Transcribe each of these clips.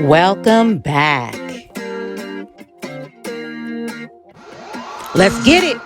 Welcome back. Let's get it.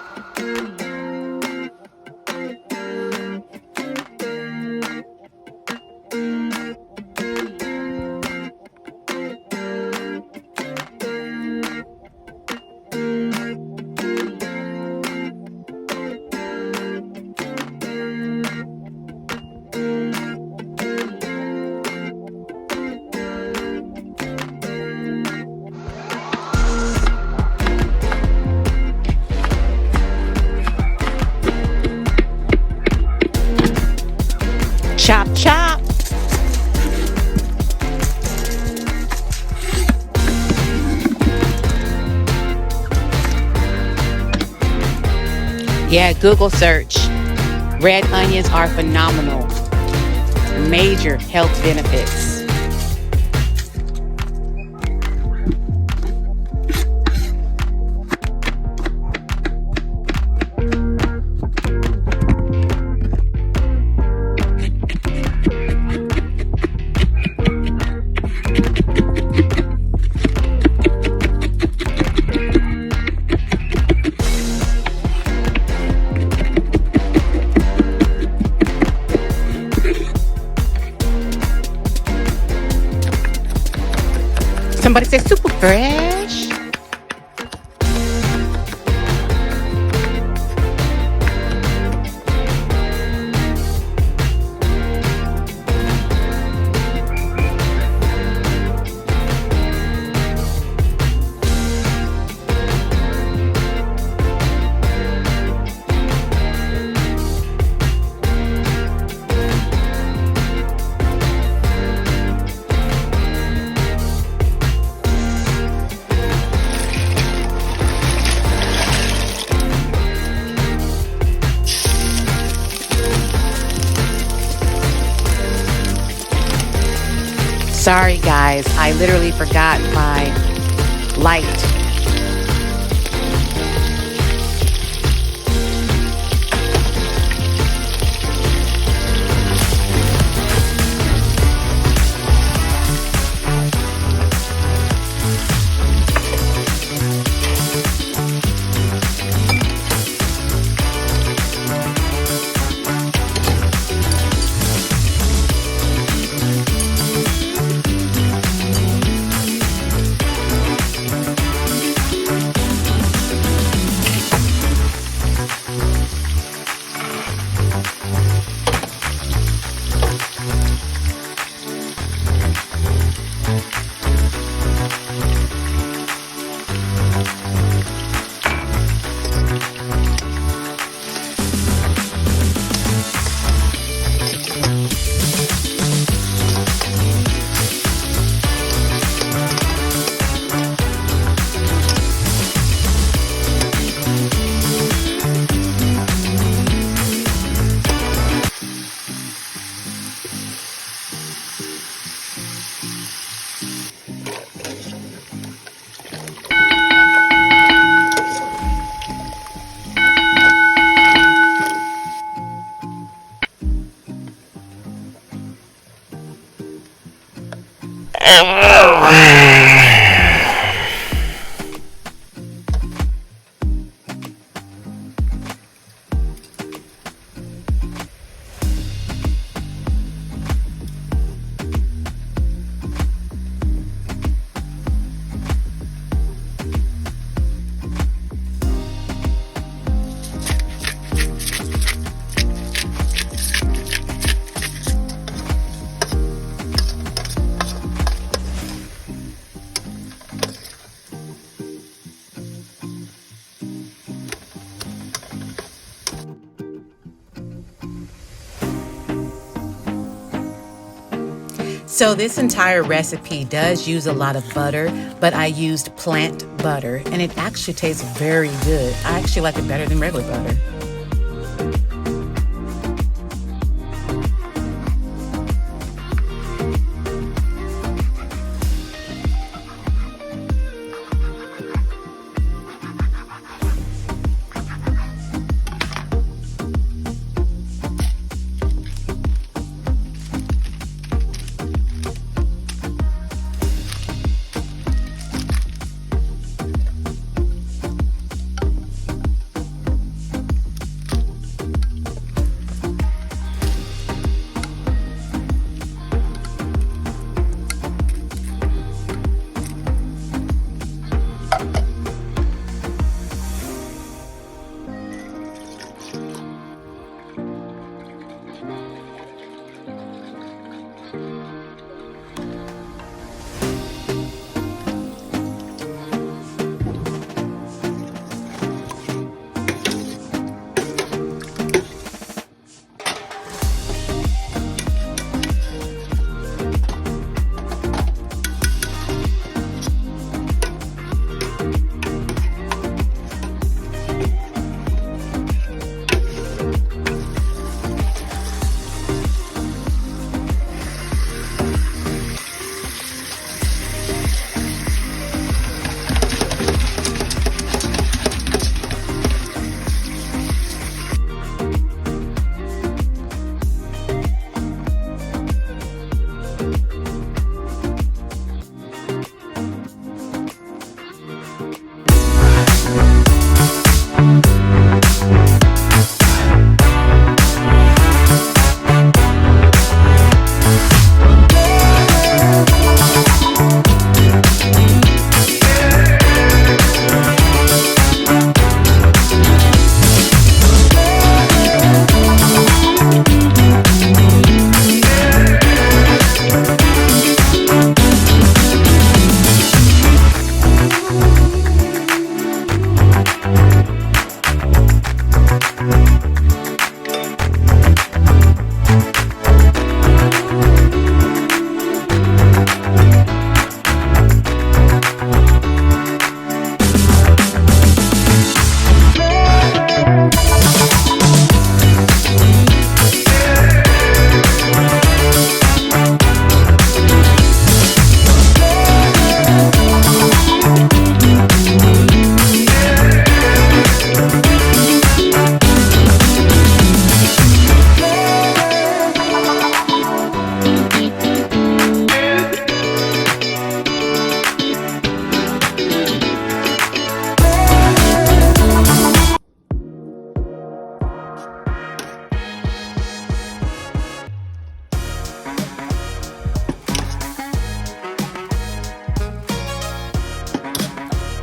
Chop, chop. Yeah, Google search. Red onions are phenomenal. Major health benefits. Somebody say super fresh. Sorry guys, I literally forgot my light. So this entire recipe does use a lot of butter, but I used plant butter, and it actually tastes very good. I actually like it better than regular butter.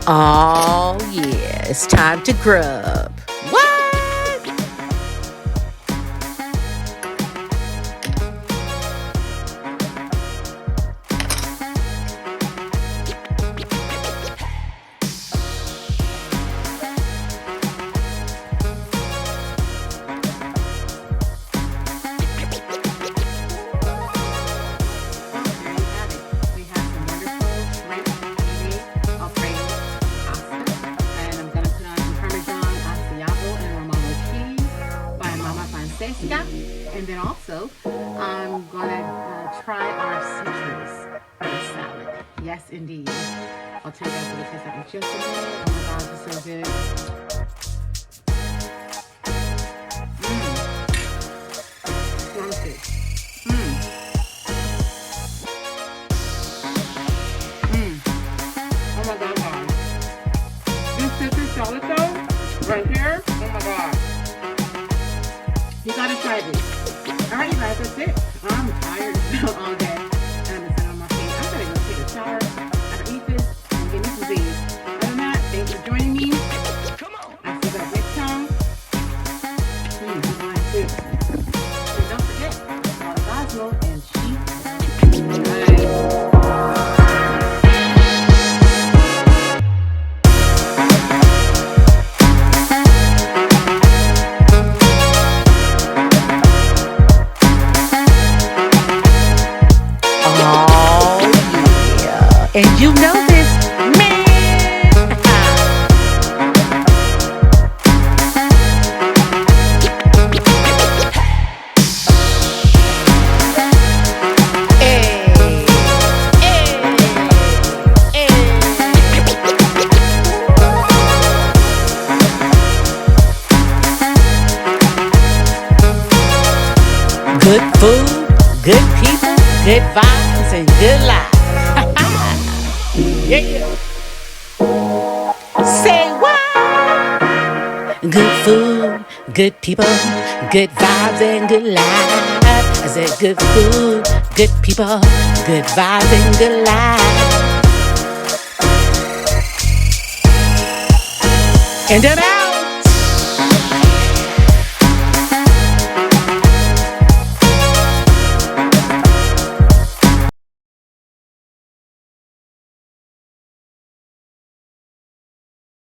Oh, yeah, it's time to grub. What? We have some wonderful shrimp foodie Alfredo pasta. And I'm going to put on some Parmesan Asiago and Romano cheese by Mama Francesca. And then also, I'm going to try our citrus salad. Yes, indeed. I'll tell you guys what it tastes like in just a minute. Oh my gosh, it's so good. Scrumptious. Oh my god, guys. This citrus salad though, right here, oh my god. You gotta try this. Alright, you guys, that's it. I'm tired all day. And I'm sitting on my feet. I'm gonna go take a shower, after eat this, and get me some beans. Other than that, thanks for joining me. I'll see you guys next time. Mine too. And don't forget, follow Cosmo and Sheep. Bye. And you know this, man. Hey, hey, hey. Good food, good people, good vibes, and good life. Yeah. Say what? Good food, good people, good vibes, and good life. I said good food, good people, good vibes, and good life. And then